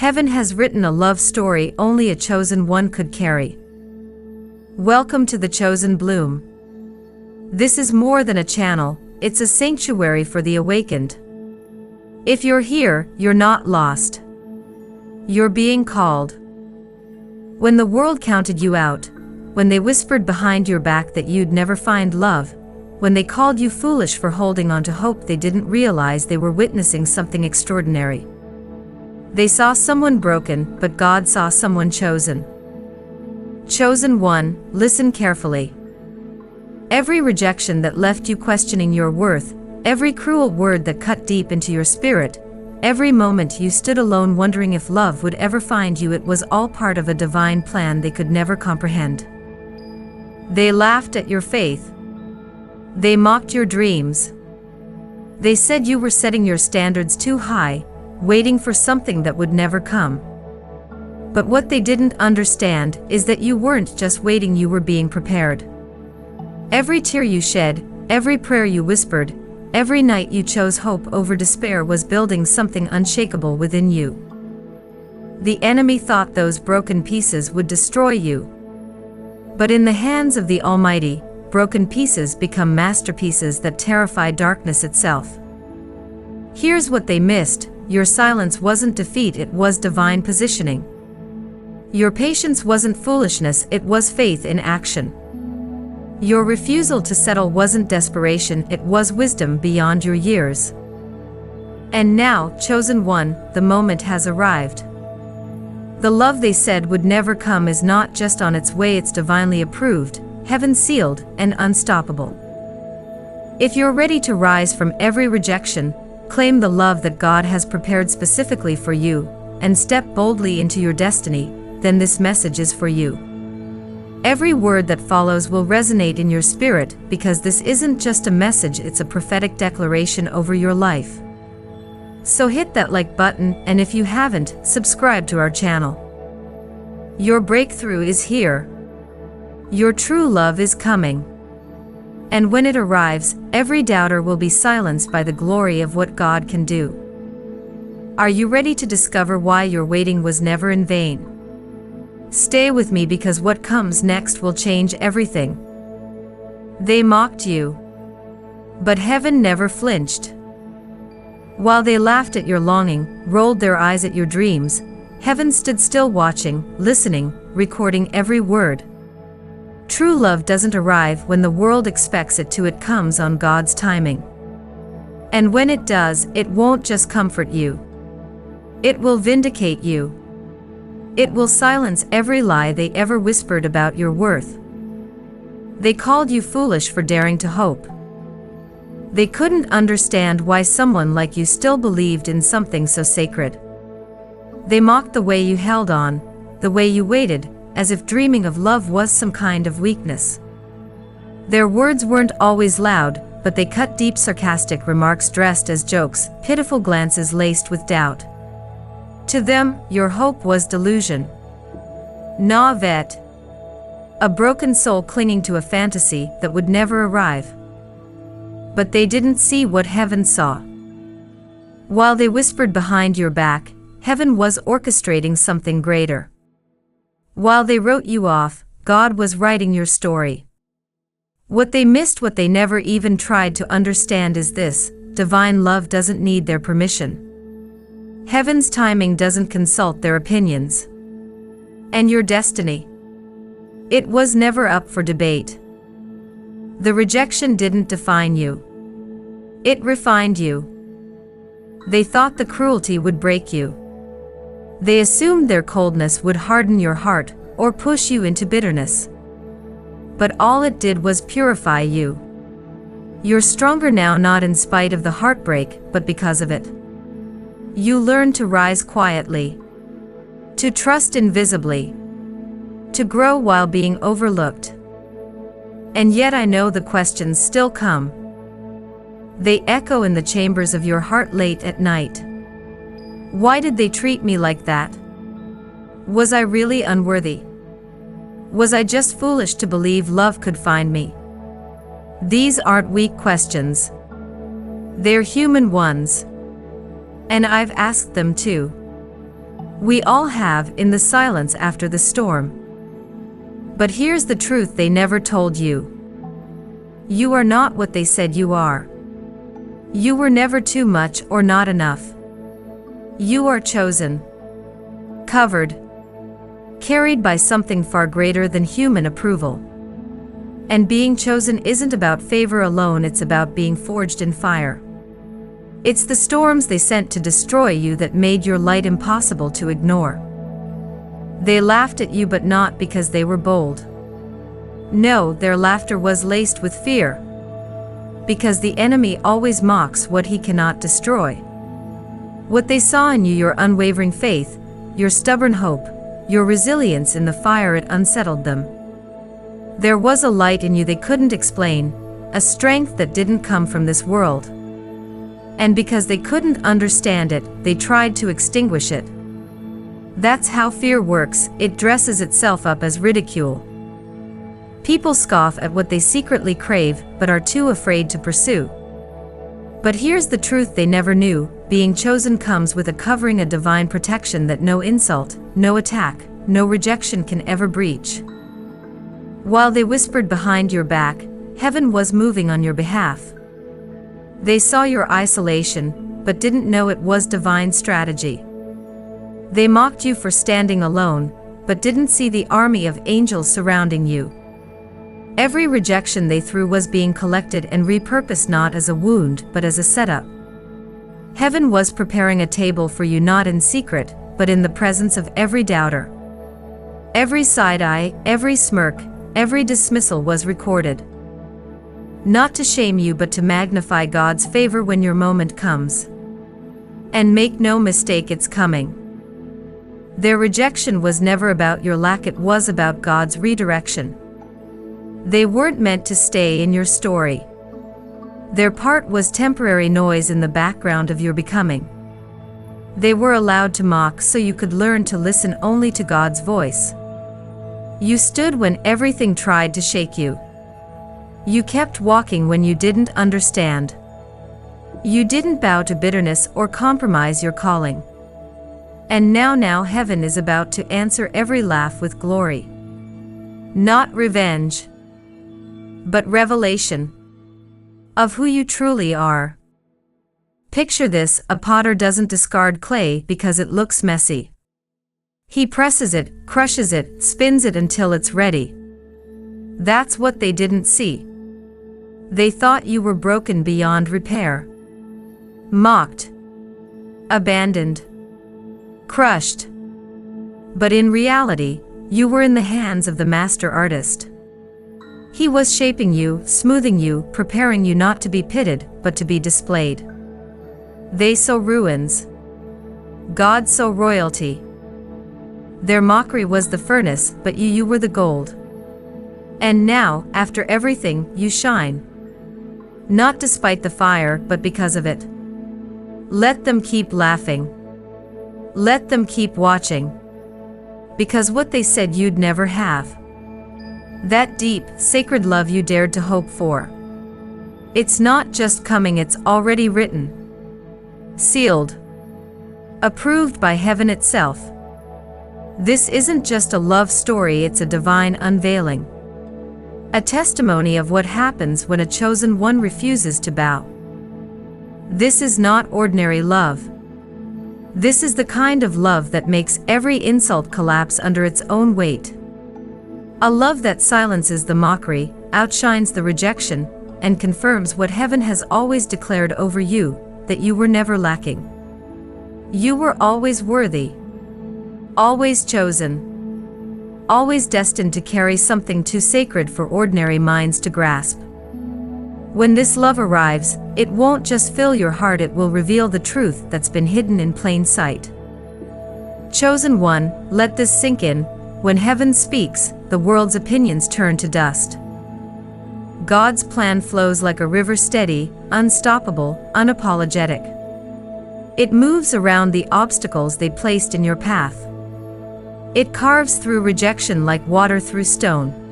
Heaven has written a love story only a chosen one could carry. Welcome to the chosen bloom. This is more than a channel, it's a sanctuary for the awakened. If you're here, you're not lost. You're being called. When the world counted you out, when they whispered behind your back that you'd never find love, when they called you foolish for holding on to hope, they didn't realize they were witnessing something extraordinary. They saw someone broken, but God saw someone chosen. Chosen one, listen carefully. Every rejection that left you questioning your worth, every cruel word that cut deep into your spirit, every moment you stood alone wondering if love would ever find you, it was all part of a divine plan they could never comprehend. They laughed at your faith. They mocked your dreams. They said you were setting your standards too high, waiting for something that would never come. But what they didn't understand is that you weren't just waiting, you were being prepared. Every tear you shed, every prayer you whispered, every night you chose hope over despair was building something unshakable within you. The enemy thought those broken pieces would destroy you. But in the hands of the Almighty, broken pieces become masterpieces that terrify darkness itself. Here's what they missed: your silence wasn't defeat, it was divine positioning. Your patience wasn't foolishness, it was faith in action. Your refusal to settle wasn't desperation, it was wisdom beyond your years. And now, chosen one, the moment has arrived. The love they said would never come is not just on its way, it's divinely approved, heaven sealed, and unstoppable. If you're ready to rise from every rejection, claim the love that God has prepared specifically for you, and step boldly into your destiny, then this message is for you. Every word that follows will resonate in your spirit, because this isn't just a message, it's a prophetic declaration over your life. So hit that like button, and if you haven't, subscribe to our channel. Your breakthrough is here. Your true love is coming. And when it arrives, every doubter will be silenced by the glory of what God can do. Are you ready to discover why your waiting was never in vain? Stay with me, because what comes next will change everything. They mocked you, but heaven never flinched. While they laughed at your longing, rolled their eyes at your dreams, heaven stood still, watching, listening, recording every word. True love doesn't arrive when the world expects it to, it comes on God's timing. And when it does, it won't just comfort you. It will vindicate you. It will silence every lie they ever whispered about your worth. They called you foolish for daring to hope. They couldn't understand why someone like you still believed in something so sacred. They mocked the way you held on, the way you waited, as if dreaming of love was some kind of weakness. Their words weren't always loud, but they cut deep, sarcastic remarks dressed as jokes, pitiful glances laced with doubt. To them, your hope was delusion. Naivete. A broken soul clinging to a fantasy that would never arrive. But they didn't see what heaven saw. While they whispered behind your back, heaven was orchestrating something greater. While they wrote you off, God was writing your story. What they missed, what they never even tried to understand, is this: divine love doesn't need their permission. Heaven's timing doesn't consult their opinions. And your destiny? It was never up for debate. The rejection didn't define you. It refined you. They thought the cruelty would break you. They assumed their coldness would harden your heart, or push you into bitterness. But all it did was purify you. You're stronger now, not in spite of the heartbreak, but because of it. You learn to rise quietly, to trust invisibly, to grow while being overlooked. And yet I know the questions still come. They echo in the chambers of your heart late at night. Why did they treat me like that? Was I really unworthy? Was I just foolish to believe love could find me? These aren't weak questions. They're human ones. And I've asked them too. We all have, in the silence after the storm. But here's the truth they never told you. You are not what they said you are. You were never too much or not enough. You are chosen, covered, carried by something far greater than human approval. And being chosen isn't about favor alone, it's about being forged in fire. It's the storms they sent to destroy you that made your light impossible to ignore. They laughed at you, but not because they were bold. No, their laughter was laced with fear. Because the enemy always mocks what he cannot destroy. What they saw in you, your unwavering faith, your stubborn hope, your resilience in the fire, it unsettled them. There was a light in you they couldn't explain, a strength that didn't come from this world. And because they couldn't understand it, they tried to extinguish it. That's how fear works, it dresses itself up as ridicule. People scoff at what they secretly crave, but are too afraid to pursue. But here's the truth they never knew: being chosen comes with a covering, a divine protection that no insult, no attack, no rejection can ever breach. While they whispered behind your back, heaven was moving on your behalf. They saw your isolation, but didn't know it was divine strategy. They mocked you for standing alone, but didn't see the army of angels surrounding you. Every rejection they threw was being collected and repurposed, not as a wound, but as a setup. Heaven was preparing a table for you, not in secret, but in the presence of every doubter. Every side eye, every smirk, every dismissal was recorded. Not to shame you, but to magnify God's favor when your moment comes. And make no mistake, it's coming. Their rejection was never about your lack, it was about God's redirection. They weren't meant to stay in your story. Their part was temporary noise in the background of your becoming. They were allowed to mock so you could learn to listen only to God's voice. You stood when everything tried to shake you. You kept walking when you didn't understand. You didn't bow to bitterness or compromise your calling. And now heaven is about to answer every laugh with glory. Not revenge, but revelation of who you truly are. Picture this: a potter doesn't discard clay because it looks messy. He presses it, crushes it, spins it until it's ready. That's what they didn't see. They thought you were broken beyond repair. Mocked. Abandoned. Crushed. But in reality, you were in the hands of the master artist. He was shaping you, smoothing you, preparing you not to be pitted, but to be displayed. They saw ruins. God saw royalty. Their mockery was the furnace, but you were the gold. And now, after everything, you shine. Not despite the fire, but because of it. Let them keep laughing. Let them keep watching. Because what they said you'd never have. That deep, sacred love you dared to hope for. It's not just coming, it's already written. Sealed. Approved by heaven itself. This isn't just a love story, it's a divine unveiling. A testimony of what happens when a chosen one refuses to bow. This is not ordinary love. This is the kind of love that makes every insult collapse under its own weight. A love that silences the mockery, outshines the rejection, and confirms what heaven has always declared over you, that you were never lacking. You were always worthy. Always chosen. Always destined to carry something too sacred for ordinary minds to grasp. When this love arrives, it won't just fill your heart, it will reveal the truth that's been hidden in plain sight. Chosen one, let this sink in. When heaven speaks, the world's opinions turn to dust. God's plan flows like a river, steady, unstoppable, unapologetic. It moves around the obstacles they placed in your path. It carves through rejection like water through stone.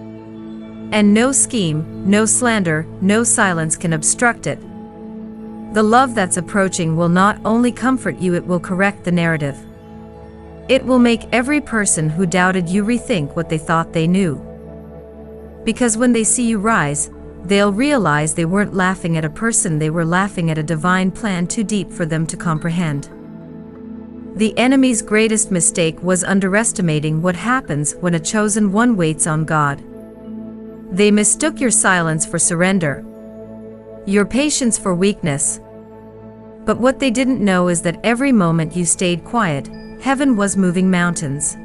And no scheme, no slander, no silence can obstruct it. The love that's approaching will not only comfort you, it will correct the narrative. It will make every person who doubted you rethink what they thought they knew. Because when they see you rise, they'll realize they weren't laughing at a person, they were laughing at a divine plan too deep for them to comprehend. The enemy's greatest mistake was underestimating what happens when a chosen one waits on God. They mistook your silence for surrender, your patience for weakness. But what they didn't know is that every moment you stayed quiet, heaven was moving mountains.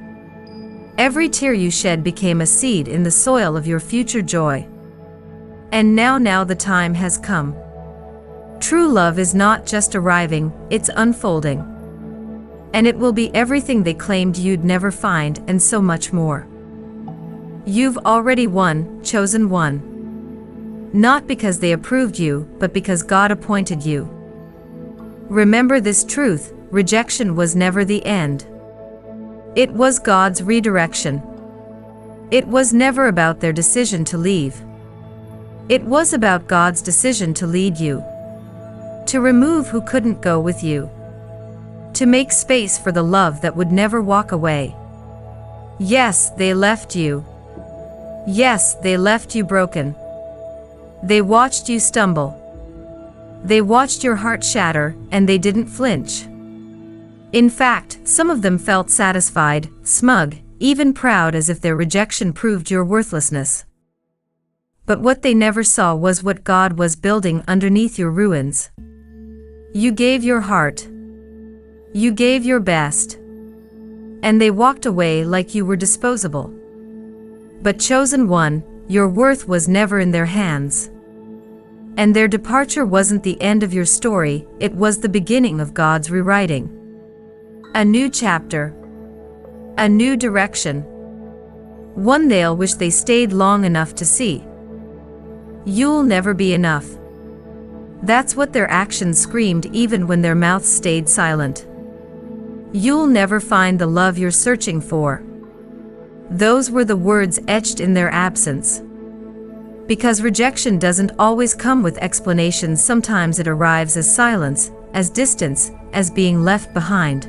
Every tear you shed became a seed in the soil of your future joy. And now the time has come. True love is not just arriving, it's unfolding. And it will be everything they claimed you'd never find, and so much more. You've already won, chosen one. Not because they approved you, but because God appointed you. Remember this truth: rejection was never the end. It was God's redirection. It was never about their decision to leave. It was about God's decision to lead you. To remove who couldn't go with you. To make space for the love that would never walk away. Yes, they left you. Yes, they left you broken. They watched you stumble. They watched your heart shatter, and they didn't flinch. In fact, some of them felt satisfied, smug, even proud, as if their rejection proved your worthlessness. But what they never saw was what God was building underneath your ruins. You gave your heart. You gave your best. And they walked away like you were disposable. But chosen one, your worth was never in their hands. And their departure wasn't the end of your story, it was the beginning of God's rewriting. A new chapter. A new direction. One they'll wish they stayed long enough to see. You'll never be enough. That's what their actions screamed even when their mouths stayed silent. You'll never find the love you're searching for. Those were the words etched in their absence. Because rejection doesn't always come with explanations, sometimes it arrives as silence, as distance, as being left behind.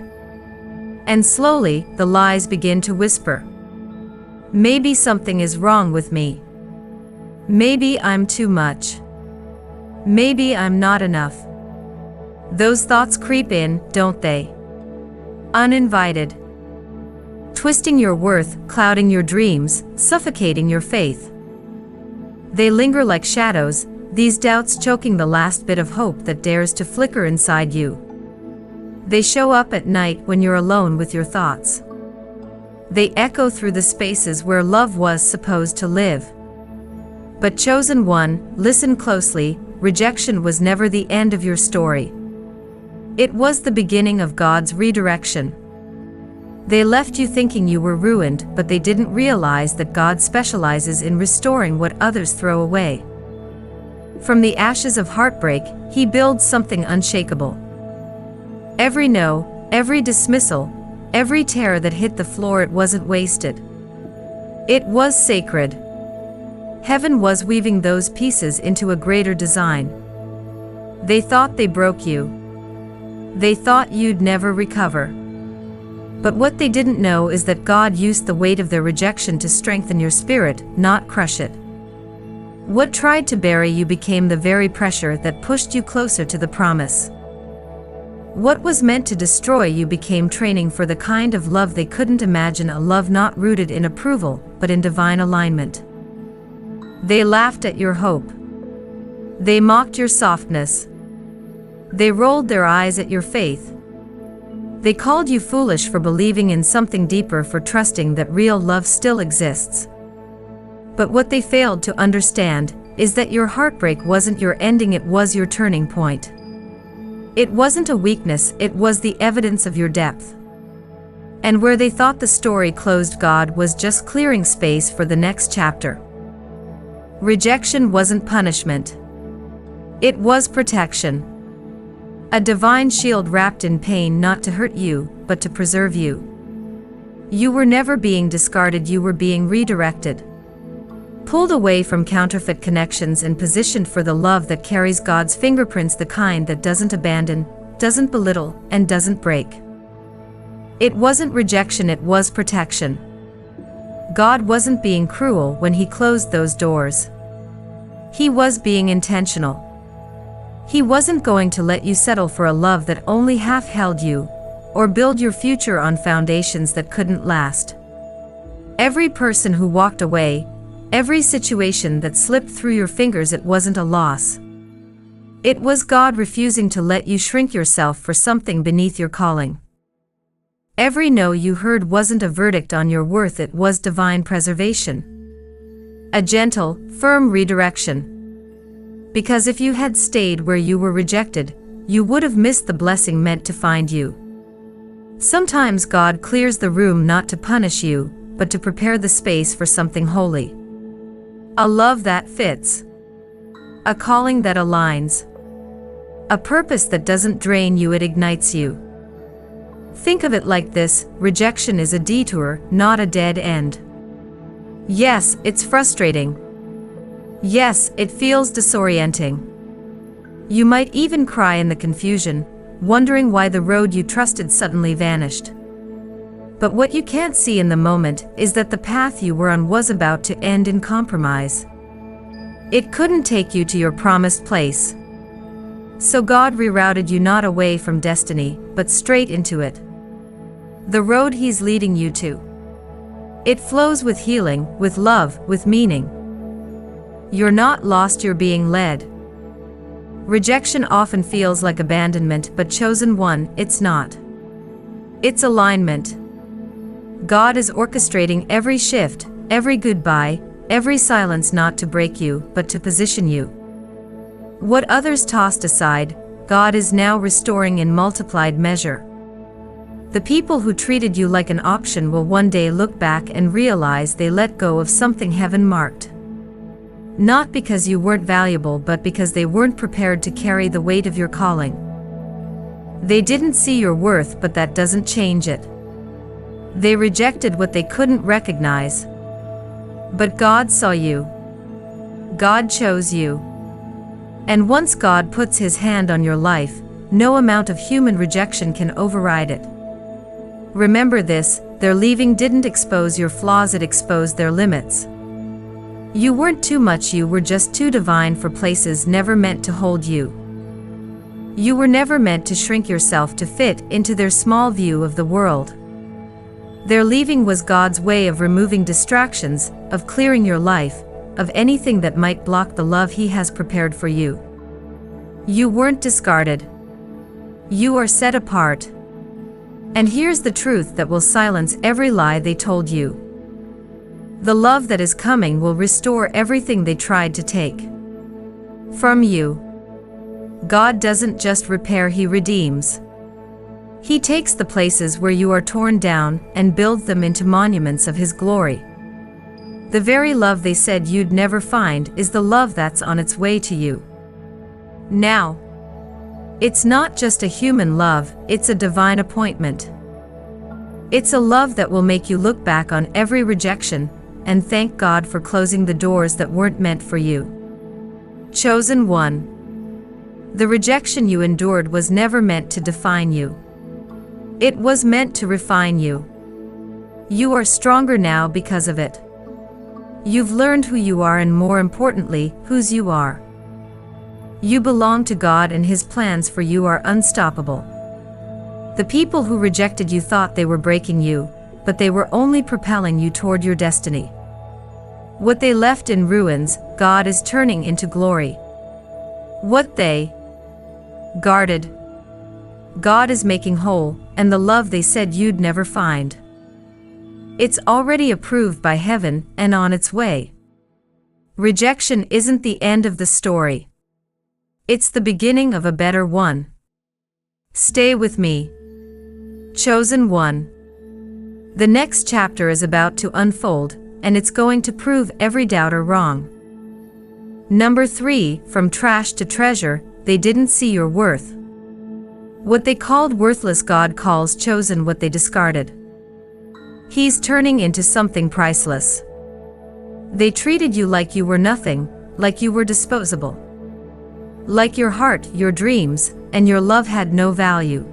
And slowly, the lies begin to whisper. Maybe something is wrong with me. Maybe I'm too much. Maybe I'm not enough. Those thoughts creep in, don't they? Uninvited. Twisting your worth, clouding your dreams, suffocating your faith. They linger like shadows, these doubts choking the last bit of hope that dares to flicker inside you. They show up at night when you're alone with your thoughts. They echo through the spaces where love was supposed to live. But chosen one, listen closely, rejection was never the end of your story. It was the beginning of God's redirection. They left you thinking you were ruined, but they didn't realize that God specializes in restoring what others throw away. From the ashes of heartbreak, He builds something unshakable. Every no, every dismissal, every tear that hit the floor, it wasn't wasted. It was sacred. Heaven was weaving those pieces into a greater design. They thought they broke you. They thought you'd never recover. But what they didn't know is that God used the weight of their rejection to strengthen your spirit, not crush it. What tried to bury you became the very pressure that pushed you closer to the promise. What was meant to destroy you became training for the kind of love they couldn't imagine, a love not rooted in approval, but in divine alignment. They laughed at your hope. They mocked your softness. They rolled their eyes at your faith. They called you foolish for believing in something deeper, for trusting that real love still exists. But what they failed to understand is that your heartbreak wasn't your ending, it was your turning point. It wasn't a weakness, it was the evidence of your depth. And where they thought the story closed, God was just clearing space for the next chapter. Rejection wasn't punishment. It was protection. A divine shield wrapped in pain, not to hurt you, but to preserve you. You were never being discarded, you were being redirected. Pulled away from counterfeit connections and positioned for the love that carries God's fingerprints, the kind that doesn't abandon, doesn't belittle, and doesn't break. It wasn't rejection, it was protection. God wasn't being cruel when He closed those doors. He was being intentional. He wasn't going to let you settle for a love that only half held you, or build your future on foundations that couldn't last. Every person who walked away, every situation that slipped through your fingers, it wasn't a loss. It was God refusing to let you shrink yourself for something beneath your calling. Every no you heard wasn't a verdict on your worth, it was divine preservation. A gentle, firm redirection. Because if you had stayed where you were rejected, you would have missed the blessing meant to find you. Sometimes God clears the room not to punish you, but to prepare the space for something holy. A love that fits. A calling that aligns. A purpose that doesn't drain you, it ignites you. Think of it like this: rejection is a detour, not a dead end. Yes, it's frustrating. Yes, it feels disorienting. You might even cry in the confusion, wondering why the road you trusted suddenly vanished. But what you can't see in the moment is that the path you were on was about to end in compromise. It couldn't take you to your promised place. So God rerouted you not away from destiny, but straight into it. The road He's leading you to. It flows with healing, with love, with meaning. You're not lost, you're being led. Rejection often feels like abandonment, but chosen one, it's not. It's alignment. God is orchestrating every shift, every goodbye, every silence, not to break you, but to position you. What others tossed aside, God is now restoring in multiplied measure. The people who treated you like an option will one day look back and realize they let go of something heaven marked. Not because you weren't valuable, but because they weren't prepared to carry the weight of your calling. They didn't see your worth, but that doesn't change it. They rejected what they couldn't recognize. But God saw you. God chose you. And once God puts His hand on your life, no amount of human rejection can override it. Remember this: their leaving didn't expose your flaws, it exposed their limits. You weren't too much, you were just too divine for places never meant to hold you. You were never meant to shrink yourself to fit into their small view of the world. Their leaving was God's way of removing distractions, of clearing your life, of anything that might block the love He has prepared for you. You weren't discarded. You are set apart. And here's the truth that will silence every lie they told you. The love that is coming will restore everything they tried to take from you. God doesn't just repair, He redeems. He takes the places where you are torn down and builds them into monuments of His glory. The very love they said you'd never find is the love that's on its way to you now. It's not just a human love, it's a divine appointment. It's a love that will make you look back on every rejection and thank God for closing the doors that weren't meant for you. Chosen one. The rejection you endured was never meant to define you. It was meant to refine you. You are stronger now because of it. You've learned who you are, and more importantly, whose you are. You belong to God, and His plans for you are unstoppable. The people who rejected you thought they were breaking you, but they were only propelling you toward your destiny. What they left in ruins, God is turning into glory. What they guarded, God is making whole, and the love they said you'd never find. It's already approved by heaven and on its way. Rejection isn't the end of the story. It's the beginning of a better one. Stay with me. Chosen one. The next chapter is about to unfold, and it's going to prove every doubter wrong. Number 3, from trash to treasure, they didn't see your worth. What they called worthless, God calls chosen what they discarded. He's turning into something priceless. They treated you like you were nothing, like you were disposable. Like your heart, your dreams, and your love had no value.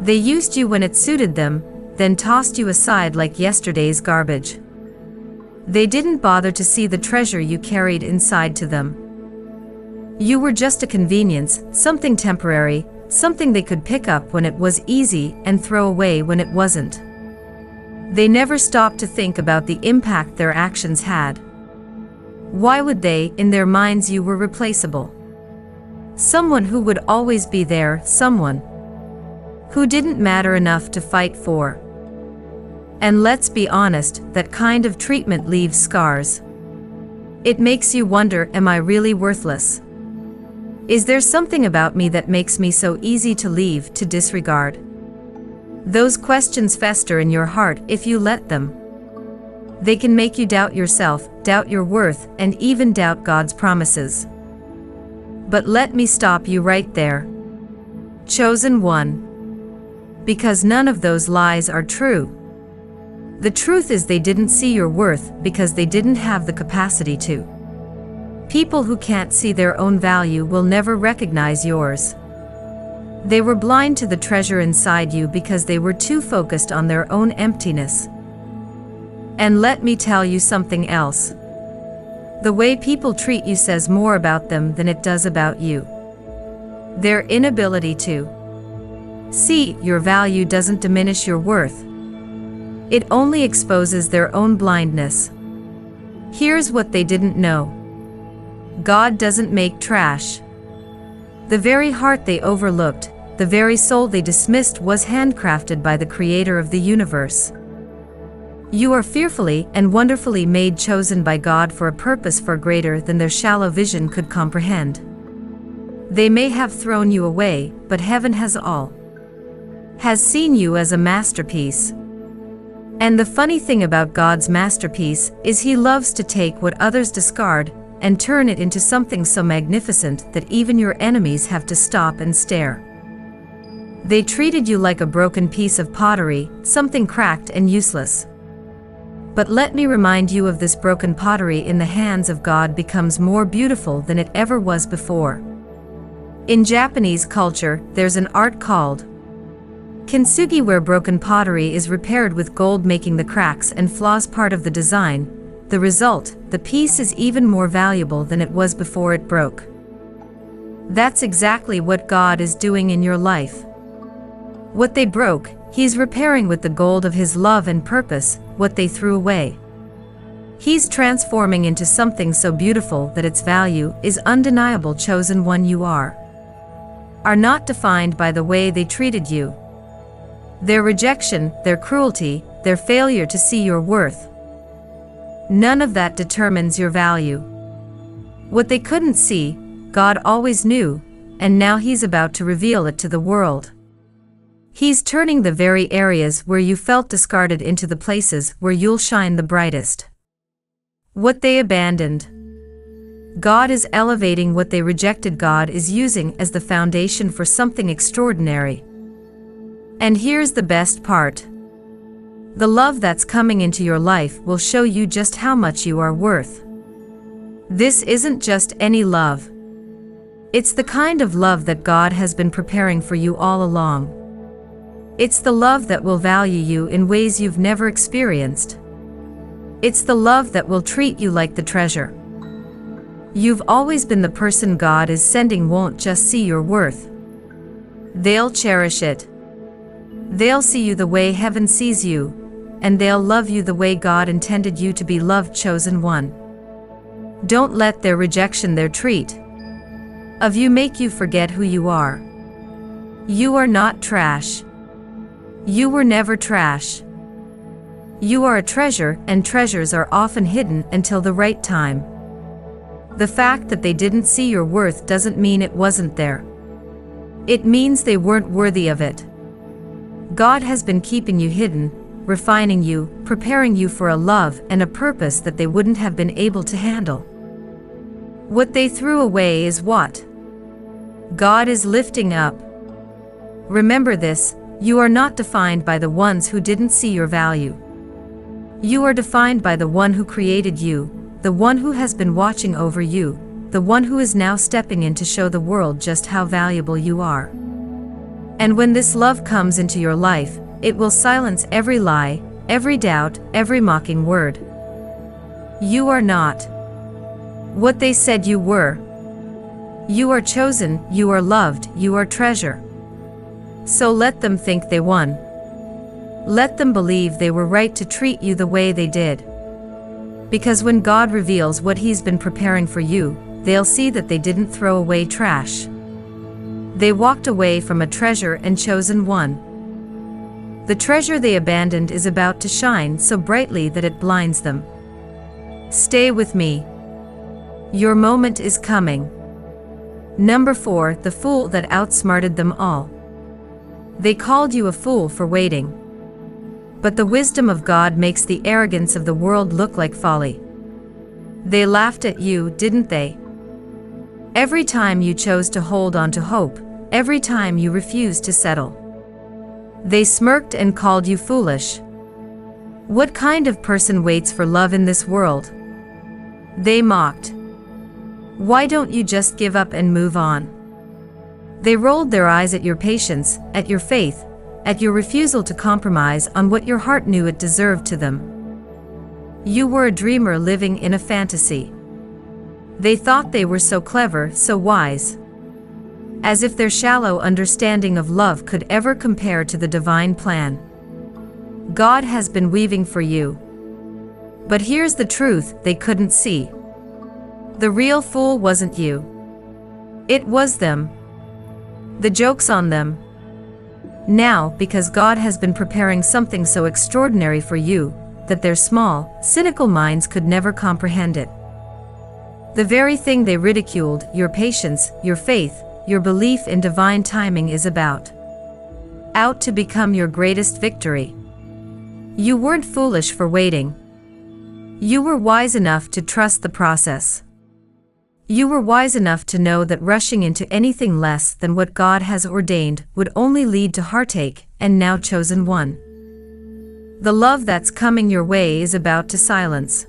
They used you when it suited them, then tossed you aside like yesterday's garbage. They didn't bother to see the treasure you carried inside to them. You were just a convenience, something temporary, something they could pick up when it was easy and throw away when it wasn't. They never stopped to think about the impact their actions had. Why would they? In their minds you were replaceable. Someone who would always be there, someone who didn't matter enough to fight for. And let's be honest, that kind of treatment leaves scars. It makes you wonder, am I really worthless? Is there something about me that makes me so easy to leave, to disregard? Those questions fester in your heart if you let them. They can make you doubt yourself, doubt your worth, and even doubt God's promises. But let me stop you right there. Chosen one. Because none of those lies are true. The truth is they didn't see your worth because they didn't have the capacity to. People who can't see their own value will never recognize yours. They were blind to the treasure inside you because they were too focused on their own emptiness. And let me tell you something else. The way people treat you says more about them than it does about you. Their inability to see your value doesn't diminish your worth. It only exposes their own blindness. Here's what they didn't know. God doesn't make trash. The very heart they overlooked, the very soul they dismissed was handcrafted by the Creator of the universe. You are fearfully and wonderfully made, chosen by God for a purpose far greater than their shallow vision could comprehend. They may have thrown you away, but heaven has seen you as a masterpiece. And the funny thing about God's masterpiece is He loves to take what others discard and turn it into something so magnificent that even your enemies have to stop and stare. They treated you like a broken piece of pottery, something cracked and useless. But let me remind you of this: broken pottery in the hands of God becomes more beautiful than it ever was before. In Japanese culture, there's an art called kintsugi, where broken pottery is repaired with gold, making the cracks and flaws part of the design. The result, the piece is even more valuable than it was before it broke. That's exactly what God is doing in your life. What they broke, He's repairing with the gold of His love and purpose. What they threw away, He's transforming into something so beautiful that its value is undeniable. Chosen one, you are not defined by the way they treated you. Their rejection, their cruelty, their failure to see your worth, none of that determines your value. What they couldn't see, God always knew, and now He's about to reveal it to the world. He's turning the very areas where you felt discarded into the places where you'll shine the brightest. What they abandoned, God is elevating. What they rejected, God is using as the foundation for something extraordinary. And here's the best part. The love that's coming into your life will show you just how much you are worth. This isn't just any love. It's the kind of love that God has been preparing for you all along. It's the love that will value you in ways you've never experienced. It's the love that will treat you like the treasure. You've always been. The person God is sending won't just see your worth. They'll cherish it. They'll see you the way heaven sees you, and they'll love you the way God intended you to be loved. Chosen one. Don't let their rejection, their treat of you, make you forget who you are. You are not trash. You were never trash. You are a treasure, and treasures are often hidden until the right time. The fact that they didn't see your worth doesn't mean it wasn't there. It means they weren't worthy of it. God has been keeping you hidden, refining you, preparing you for a love and a purpose that they wouldn't have been able to handle. What they threw away is what God is lifting up. Remember this: you are not defined by the ones who didn't see your value. You are defined by the one who created you, the one who has been watching over you, the one who is now stepping in to show the world just how valuable you are. And when this love comes into your life, it will silence every lie, every doubt, every mocking word. You are not what they said you were. You are chosen, you are loved, you are treasure. So let them think they won. Let them believe they were right to treat you the way they did. Because when God reveals what He's been preparing for you, they'll see that they didn't throw away trash. They walked away from a treasure and chosen one. The treasure they abandoned is about to shine so brightly that it blinds them. Stay with me. Your moment is coming. Number 4, the fool that outsmarted them all. They called you a fool for waiting. But the wisdom of God makes the arrogance of the world look like folly. They laughed at you, didn't they? Every time you chose to hold on to hope, every time you refused to settle. They smirked and called you foolish. What kind of person waits for love in this world? They mocked. Why don't you just give up and move on? They rolled their eyes at your patience, at your faith, at your refusal to compromise on what your heart knew it deserved to them. You were a dreamer living in a fantasy. They thought they were so clever, so wise. As if their shallow understanding of love could ever compare to the divine plan. God has been weaving for you. But here's the truth they couldn't see. The real fool wasn't you. It was them. The joke's on them. Now, because God has been preparing something so extraordinary for you, that their small, cynical minds could never comprehend it. The very thing they ridiculed, your patience, your faith, your belief in divine timing is about out to become your greatest victory. You weren't foolish for waiting. You were wise enough to trust the process. You were wise enough to know that rushing into anything less than what God has ordained would only lead to heartache, and now chosen one. The love that's coming your way is about to silence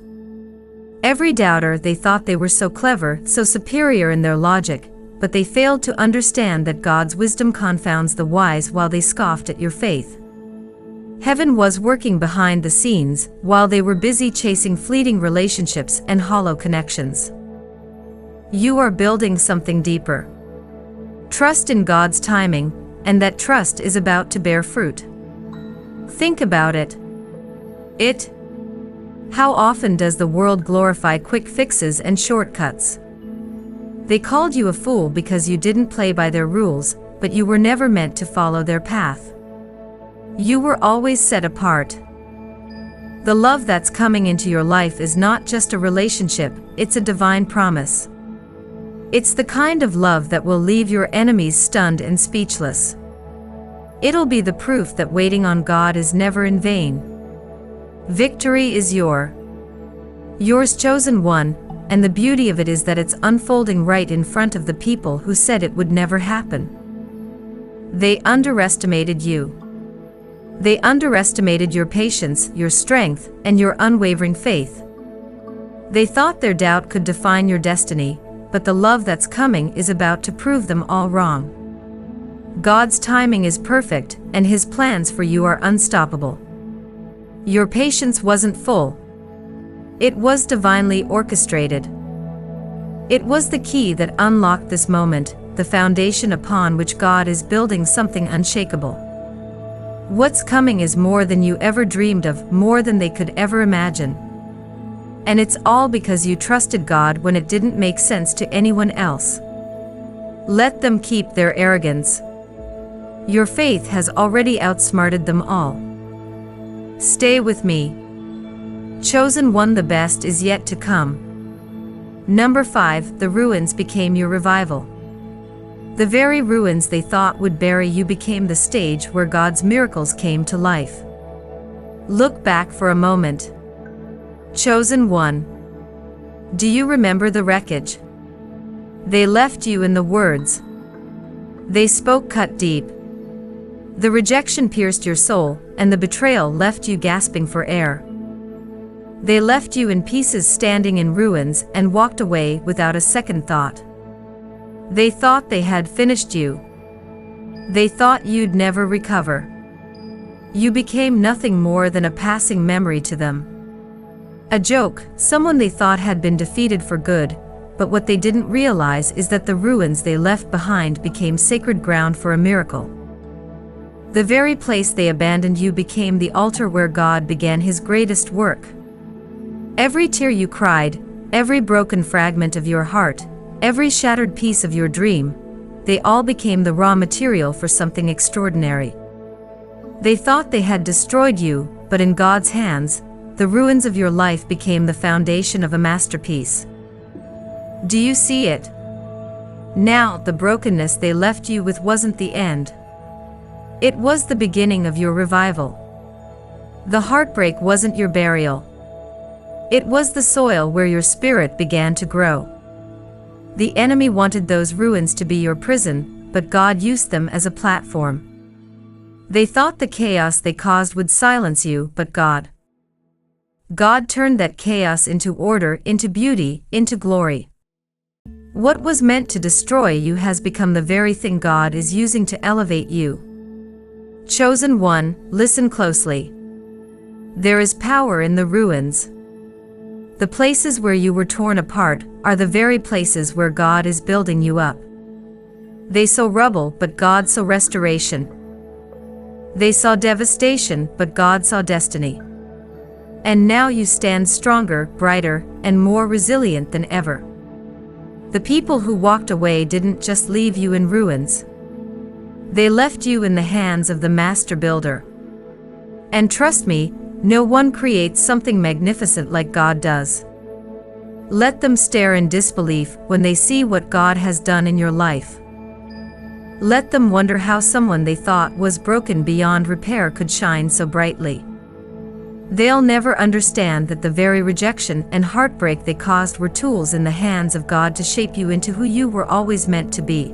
every doubter. They thought they were so clever, so superior in their logic, but they failed to understand that God's wisdom confounds the wise while they scoffed at your faith. Heaven was working behind the scenes, while they were busy chasing fleeting relationships and hollow connections. You are building something deeper. Trust in God's timing, and that trust is about to bear fruit. Think about it. How often does the world glorify quick fixes and shortcuts? They called you a fool because you didn't play by their rules, but you were never meant to follow their path. You were always set apart. The love that's coming into your life is not just a relationship, it's a divine promise. It's the kind of love that will leave your enemies stunned and speechless. It'll be the proof that waiting on God is never in vain. Victory is yours, chosen one, and the beauty of it is that it's unfolding right in front of the people who said it would never happen. They underestimated you. They underestimated your patience, your strength, and your unwavering faith. They thought their doubt could define your destiny, but the love that's coming is about to prove them all wrong. God's timing is perfect, and His plans for you are unstoppable. Your patience wasn't full. It was divinely orchestrated. It was the key that unlocked this moment, the foundation upon which God is building something unshakable. What's coming is more than you ever dreamed of, more than they could ever imagine. And it's all because you trusted God when it didn't make sense to anyone else. Let them keep their arrogance. Your faith has already outsmarted them all. Stay with me. Chosen one, the best is yet to come. Number 5, the ruins became your revival. The very ruins they thought would bury you became the stage where God's miracles came to life. Look back for a moment. Chosen one. Do you remember the wreckage? They left you in the words they spoke cut deep. The rejection pierced your soul, and the betrayal left you gasping for air. They left you in pieces, standing in ruins, and walked away without a second thought. They thought they had finished you. They thought you'd never recover. You became nothing more than a passing memory to them. A joke, someone they thought had been defeated for good, but what they didn't realize is that the ruins they left behind became sacred ground for a miracle. The very place they abandoned you became the altar where God began His greatest work. Every tear you cried, every broken fragment of your heart, every shattered piece of your dream, they all became the raw material for something extraordinary. They thought they had destroyed you, but in God's hands, the ruins of your life became the foundation of a masterpiece. Do you see it? Now, the brokenness they left you with wasn't the end. It was the beginning of your revival. The heartbreak wasn't your burial. It was the soil where your spirit began to grow. The enemy wanted those ruins to be your prison, but God used them as a platform. They thought the chaos they caused would silence you, but God turned that chaos into order, into beauty, into glory. What was meant to destroy you has become the very thing God is using to elevate you. Chosen one, listen closely. There is power in the ruins. The places where you were torn apart are the very places where God is building you up. They saw rubble, but God saw restoration. They saw devastation, but God saw destiny. And now you stand stronger, brighter, and more resilient than ever. The people who walked away didn't just leave you in ruins. They left you in the hands of the master builder. And trust me, no one creates something magnificent like God does. Let them stare in disbelief when they see what God has done in your life. Let them wonder how someone they thought was broken beyond repair could shine so brightly. They'll never understand that the very rejection and heartbreak they caused were tools in the hands of God to shape you into who you were always meant to be.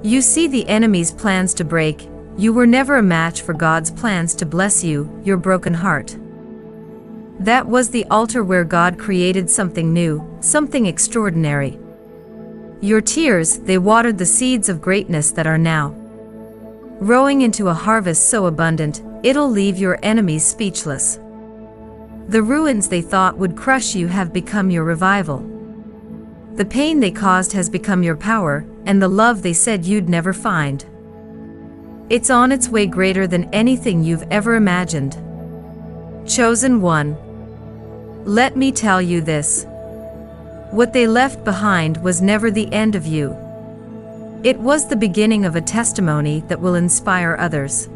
You see the enemy's plans to break, you were never a match for God's plans to bless you, your broken heart. That was the altar where God created something new, something extraordinary. Your tears, they watered the seeds of greatness that are now growing into a harvest so abundant, it'll leave your enemies speechless. The ruins they thought would crush you have become your revival. The pain they caused has become your power, and the love they said you'd never find. It's on its way greater than anything you've ever imagined. Chosen one. Let me tell you this. What they left behind was never the end of you. It was the beginning of a testimony that will inspire others.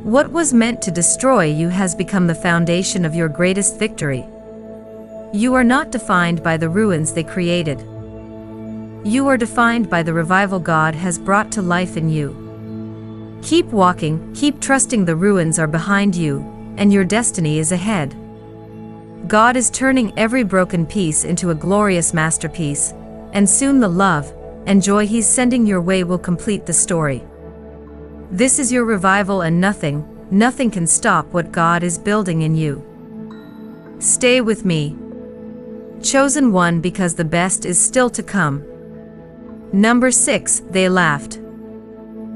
What was meant to destroy you has become the foundation of your greatest victory. You are not defined by the ruins they created. You are defined by the revival God has brought to life in you. Keep walking, keep trusting the ruins are behind you, and your destiny is ahead. God is turning every broken piece into a glorious masterpiece, and soon the love and joy He's sending your way will complete the story. This is your revival, and nothing can stop what God is building in you. Stay with me. Chosen one, because the best is still to come. Number 6, they laughed.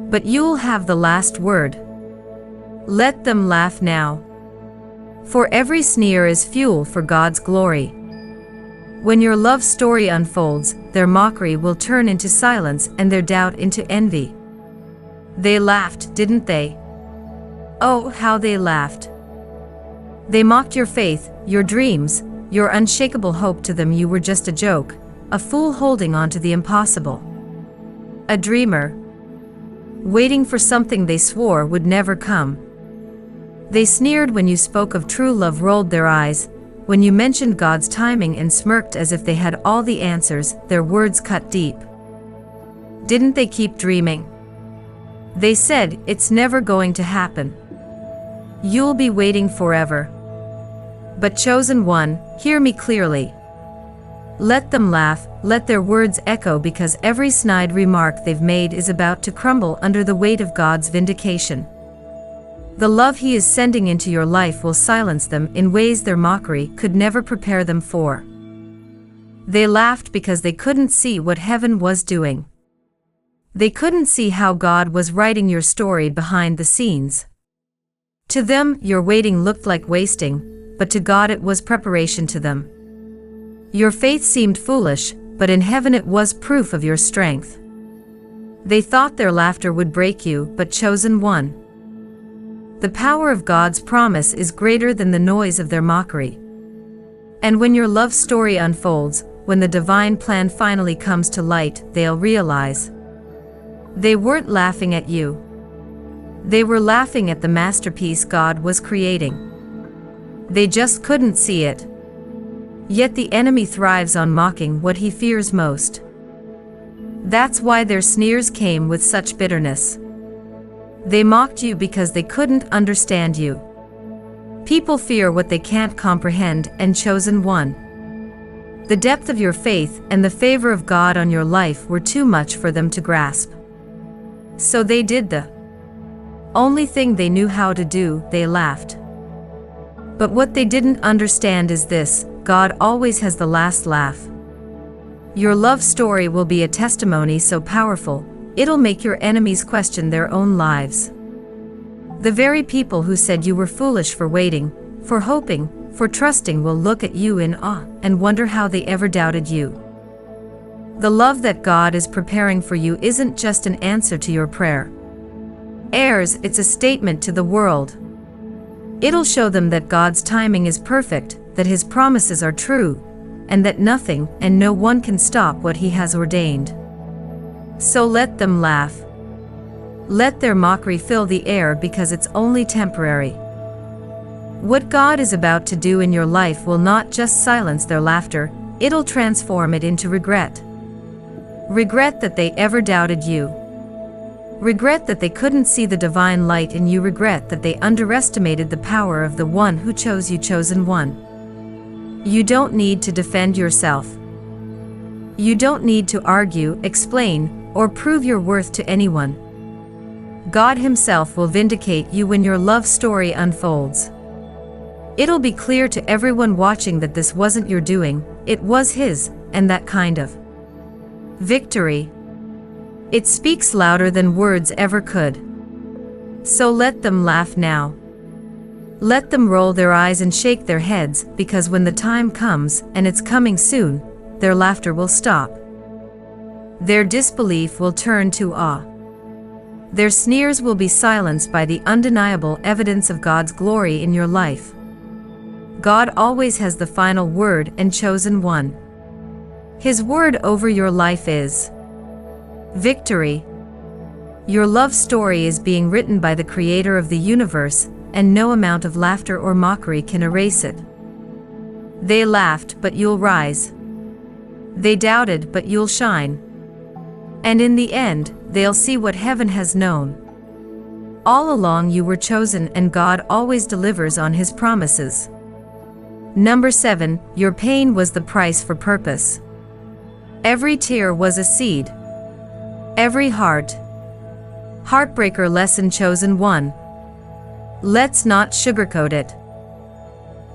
But you'll have the last word. Let them laugh now. For every sneer is fuel for God's glory. When your love story unfolds, their mockery will turn into silence and their doubt into envy. They laughed, didn't they? Oh, how they laughed. They mocked your faith, your dreams, your unshakable hope. To them you were just a joke, a fool holding on to the impossible. A dreamer, waiting for something they swore would never come. They sneered when you spoke of true love, rolled their eyes when you mentioned God's timing, and smirked as if they had all the answers. Their words cut deep. Didn't they keep dreaming? They said, it's never going to happen. You'll be waiting forever. But chosen one, hear me clearly. Let them laugh, let their words echo, because every snide remark they've made is about to crumble under the weight of God's vindication. The love He is sending into your life will silence them in ways their mockery could never prepare them for. They laughed because they couldn't see what heaven was doing. They couldn't see how God was writing your story behind the scenes. To them, your waiting looked like wasting, but to God it was preparation to them. Your faith seemed foolish, but in heaven it was proof of your strength. They thought their laughter would break you, but chosen one. The power of God's promise is greater than the noise of their mockery. And when your love story unfolds, when the divine plan finally comes to light, they'll realize they weren't laughing at you. They were laughing at the masterpiece God was creating. They just couldn't see it. Yet the enemy thrives on mocking what he fears most. That's why their sneers came with such bitterness. They mocked you because they couldn't understand you. People fear what they can't comprehend, and chosen one. The depth of your faith and the favor of God on your life were too much for them to grasp. So they did the only thing they knew how to do, they laughed. But what they didn't understand is this: God always has the last laugh. Your love story will be a testimony so powerful, it'll make your enemies question their own lives. The very people who said you were foolish for waiting, for hoping, for trusting will look at you in awe and wonder how they ever doubted you. The love that God is preparing for you isn't just an answer to your prayer. It's a statement to the world. It'll show them that God's timing is perfect, that His promises are true, and that nothing and no one can stop what He has ordained. So let them laugh. Let their mockery fill the air, because it's only temporary. What God is about to do in your life will not just silence their laughter, it'll transform it into regret. Regret that they ever doubted you. Regret that they couldn't see the divine light in you. Regret that they underestimated the power of the one who chose you, chosen one. You don't need to defend yourself. You don't need to argue, explain, or prove your worth to anyone. God Himself will vindicate you when your love story unfolds. It'll be clear to everyone watching that this wasn't your doing, it was His, and that kind of victory. It speaks louder than words ever could. So let them laugh now. Let them roll their eyes and shake their heads, because when the time comes, and it's coming soon, their laughter will stop. Their disbelief will turn to awe. Their sneers will be silenced by the undeniable evidence of God's glory in your life. God always has the final word, and chosen one. His word over your life is victory. Your love story is being written by the Creator of the universe, and no amount of laughter or mockery can erase it. They laughed, but you'll rise. They doubted, but you'll shine. And in the end, they'll see what heaven has known. All along you were chosen, and God always delivers on His promises. Number 7, your pain was the price for purpose. Every tear was a seed. Every heartbreaker lesson, chosen one. Let's not sugarcoat it.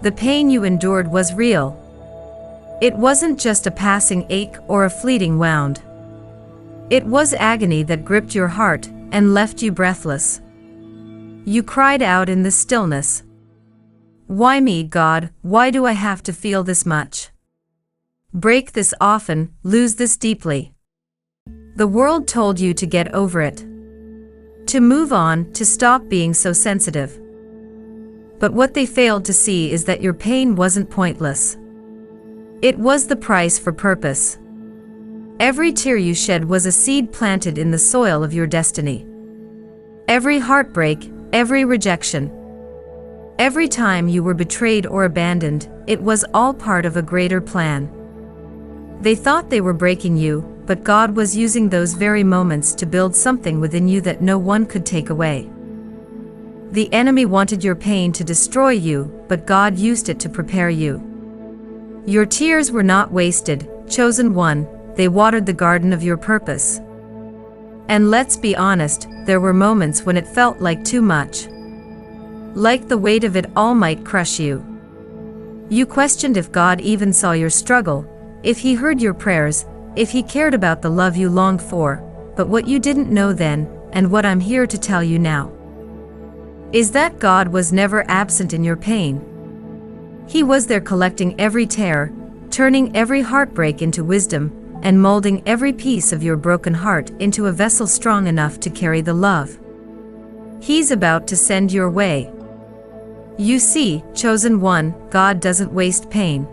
The pain you endured was real. It wasn't just a passing ache or a fleeting wound. It was agony that gripped your heart and left you breathless. You cried out in the stillness. Why me, God? Why do I have to feel this much? Break this often, lose this deeply. The world told you to get over it, to move on, to stop being so sensitive. But what they failed to see is that your pain wasn't pointless. It was the price for purpose. Every tear you shed was a seed planted in the soil of your destiny. Every heartbreak, every rejection, every time you were betrayed or abandoned, it was all part of a greater plan. They thought they were breaking you, but God was using those very moments to build something within you that no one could take away. The enemy wanted your pain to destroy you, but God used it to prepare you. Your tears were not wasted, chosen one, they watered the garden of your purpose. And let's be honest, there were moments when it felt like too much. Like the weight of it all might crush you. You questioned if God even saw your struggle, if He heard your prayers, if He cared about the love you longed for, but what you didn't know then, and what I'm here to tell you now, is that God was never absent in your pain. He was there collecting every tear, turning every heartbreak into wisdom, and molding every piece of your broken heart into a vessel strong enough to carry the love He's about to send your way. You see, chosen one, God doesn't waste pain.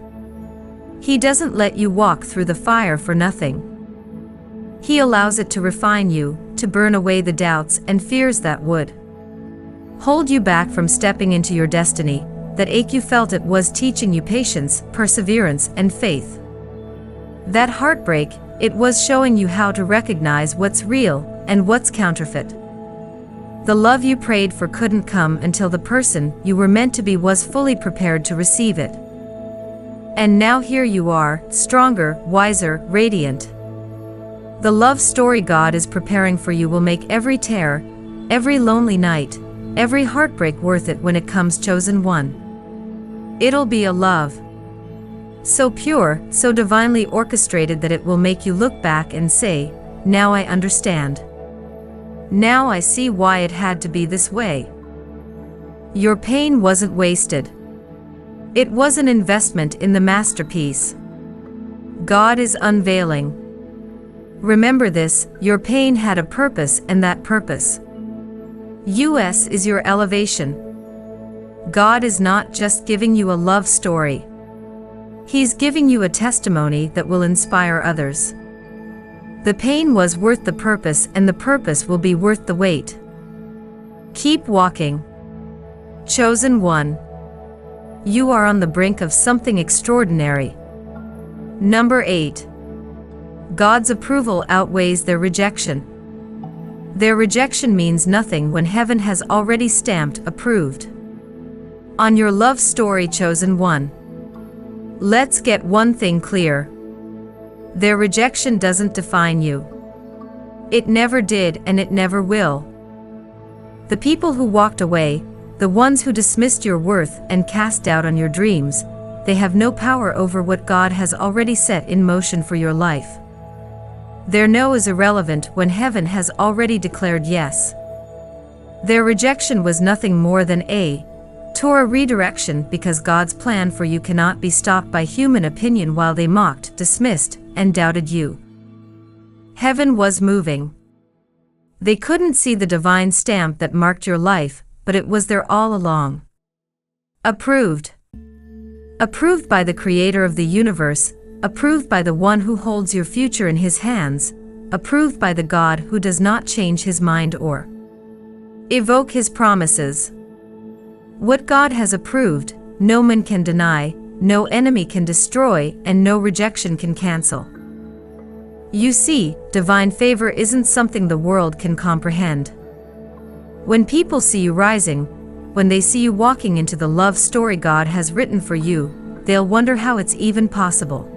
He doesn't let you walk through the fire for nothing. He allows it to refine you, to burn away the doubts and fears that would hold you back from stepping into your destiny. That ache you felt, it was teaching you patience, perseverance, and faith. That heartbreak, it was showing you how to recognize what's real and what's counterfeit. The love you prayed for couldn't come until the person you were meant to be was fully prepared to receive it. And now here you are, stronger, wiser, radiant. The love story God is preparing for you will make every tear, every lonely night, every heartbreak worth it when it comes, chosen one. It'll be a love so pure, so divinely orchestrated that it will make you look back and say, now I understand. Now I see why it had to be this way. Your pain wasn't wasted. It was an investment in the masterpiece God is unveiling. Remember this, your pain had a purpose, and that purpose is your elevation. God is not just giving you a love story. He's giving you a testimony that will inspire others. The pain was worth the purpose, and the purpose will be worth the wait. Keep walking. Chosen one. You are on the brink of something extraordinary. Number 8. God's approval outweighs their rejection. Their rejection means nothing when heaven has already stamped approved on your love story, chosen one. Let's get one thing clear. Their rejection doesn't define you. It never did, and it never will. The people who walked away, the ones who dismissed your worth and cast doubt on your dreams, they have no power over what God has already set in motion for your life. Their no is irrelevant when heaven has already declared yes. Their rejection was nothing more than a redirection, because God's plan for you cannot be stopped by human opinion while they mocked, dismissed, and doubted you. Heaven was moving. They couldn't see the divine stamp that marked your life, but it was there all along. Approved. Approved by the Creator of the universe, approved by the one who holds your future in His hands, approved by the God who does not change His mind or evoke His promises. What God has approved, no man can deny, no enemy can destroy, and no rejection can cancel. You see, divine favor isn't something the world can comprehend. When people see you rising, when they see you walking into the love story God has written for you, they'll wonder how it's even possible.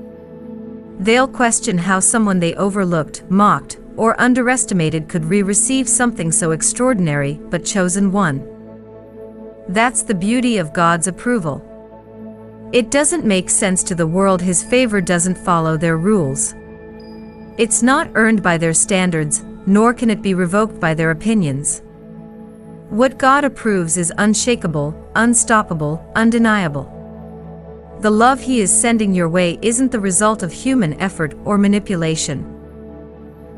They'll question how someone they overlooked, mocked, or underestimated could receive something so extraordinary, but chosen one. That's the beauty of God's approval. It doesn't make sense to the world. His favor doesn't follow their rules. It's not earned by their standards, nor can it be revoked by their opinions. What God approves is unshakable, unstoppable, undeniable. The love He is sending your way isn't the result of human effort or manipulation.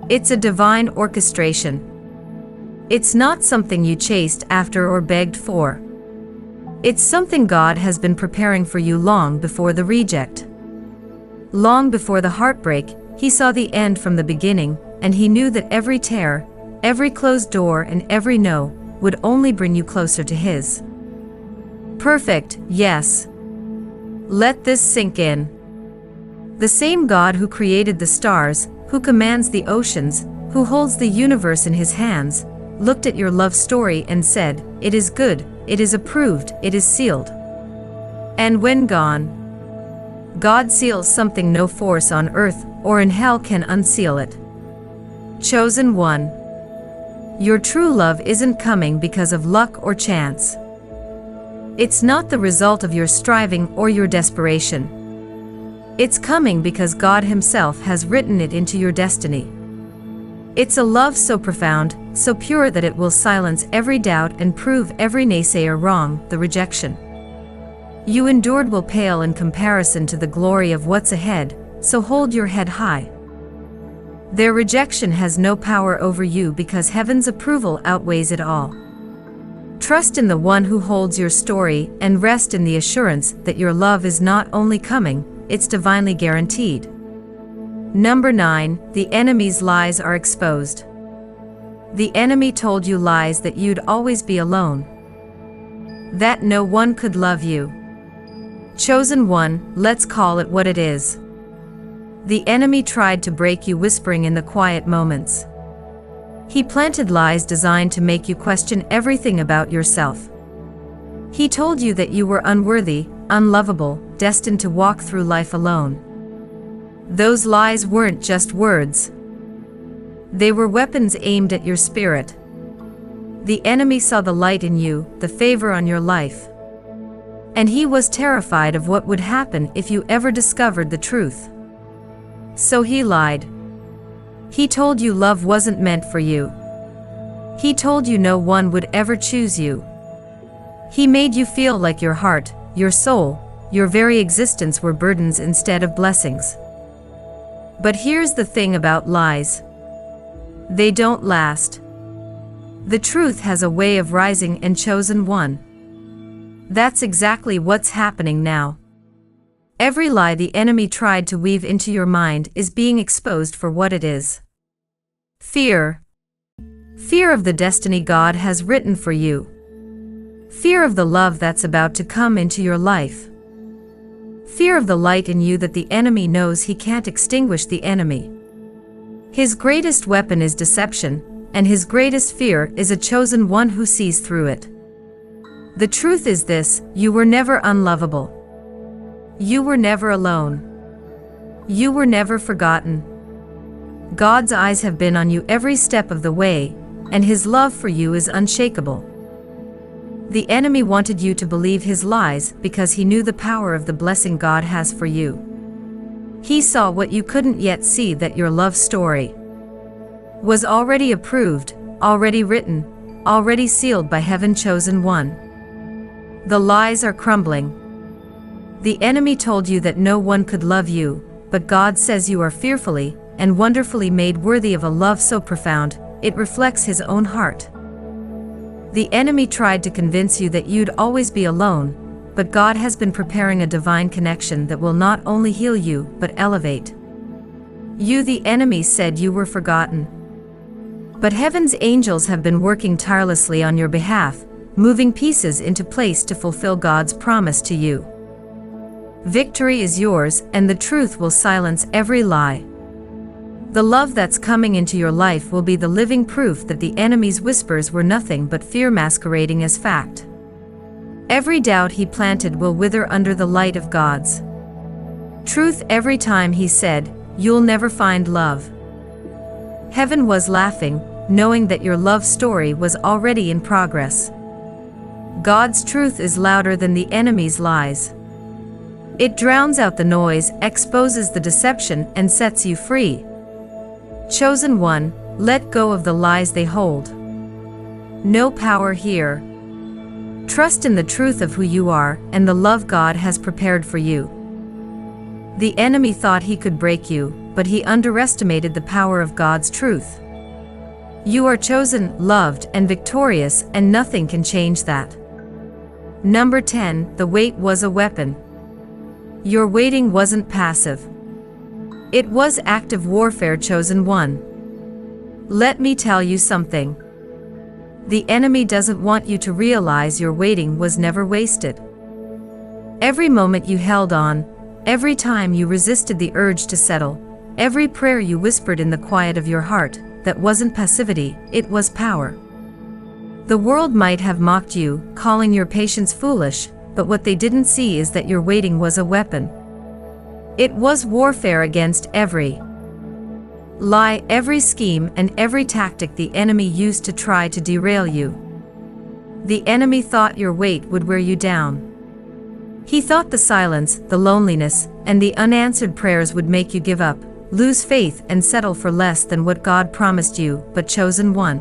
It's a divine orchestration. It's not something you chased after or begged for. It's something God has been preparing for you long before the reject. Long before the heartbreak, He saw the end from the beginning, and He knew that every tear, every closed door, and every no would only bring you closer to His perfect yes. Let this sink in. The same God who created the stars, who commands the oceans, who holds the universe in His hands, looked at your love story and said, "It is good, it is approved, it is sealed." And when gone, God seals something no force on earth or in hell can unseal it. Chosen one. Your true love isn't coming because of luck or chance. It's not the result of your striving or your desperation. It's coming because God Himself has written it into your destiny. It's a love so profound, so pure that it will silence every doubt and prove every naysayer wrong, the rejection you endured will pale in comparison to the glory of what's ahead, so hold your head high. Their rejection has no power over you because heaven's approval outweighs it all. Trust in the one who holds your story and rest in the assurance that your love is not only coming, it's divinely guaranteed. Number 9, the enemy's lies are exposed. The enemy told you lies that you'd always be alone, that no one could love you. Chosen one, let's call it what it is. The enemy tried to break you whispering in the quiet moments. He planted lies designed to make you question everything about yourself. He told you that you were unworthy, unlovable, destined to walk through life alone. Those lies weren't just words. They were weapons aimed at your spirit. The enemy saw the light in you, the favor on your life. And he was terrified of what would happen if you ever discovered the truth. So he lied. He told you love wasn't meant for you. He told you no one would ever choose you. He made you feel like your heart, your soul, your very existence were burdens instead of blessings. But here's the thing about lies. They don't last. The truth has a way of rising, and chosen one. That's exactly what's happening now. Every lie the enemy tried to weave into your mind is being exposed for what it is. Fear. Fear of the destiny God has written for you. Fear of the love that's about to come into your life. Fear of the light in you that the enemy knows he can't extinguish. The enemy, his greatest weapon is deception, and his greatest fear is a chosen one who sees through it. The truth is this: you were never unlovable. You were never alone. You were never forgotten. God's eyes have been on you every step of the way, and his love for you is unshakable. The enemy wanted you to believe his lies because he knew the power of the blessing God has for you. He saw what you couldn't yet see, that your love story was already approved, already written, already sealed by heaven. Chosen one. The lies are crumbling. The enemy told you that no one could love you, but God says you are fearfully and wonderfully made, worthy of a love so profound, it reflects his own heart. The enemy tried to convince you that you'd always be alone, but God has been preparing a divine connection that will not only heal you, but elevate you. The enemy said you were forgotten. But heaven's angels have been working tirelessly on your behalf, moving pieces into place to fulfill God's promise to you. Victory is yours, and the truth will silence every lie. The love that's coming into your life will be the living proof that the enemy's whispers were nothing but fear masquerading as fact. Every doubt he planted will wither under the light of God's truth. Every time he said, "You'll never find love," heaven was laughing, knowing that your love story was already in progress. God's truth is louder than the enemy's lies. It drowns out the noise, exposes the deception, and sets you free. Chosen one, let go of the lies they hold. No power here. Trust in the truth of who you are and the love God has prepared for you. The enemy thought he could break you, but he underestimated the power of God's truth. You are chosen, loved, and victorious, and nothing can change that. Number 10, the wait was a weapon. Your waiting wasn't passive. It was active warfare. Chosen one. Let me tell you something. The enemy doesn't want you to realize your waiting was never wasted. Every moment you held on, every time you resisted the urge to settle, every prayer you whispered in the quiet of your heart, that wasn't passivity, it was power. The world might have mocked you, calling your patience foolish, but what they didn't see is that your waiting was a weapon. It was warfare against every lie, every scheme, and every tactic the enemy used to try to derail you. The enemy thought your wait would wear you down. He thought the silence, the loneliness, and the unanswered prayers would make you give up, lose faith and settle for less than what God promised you, but chosen one.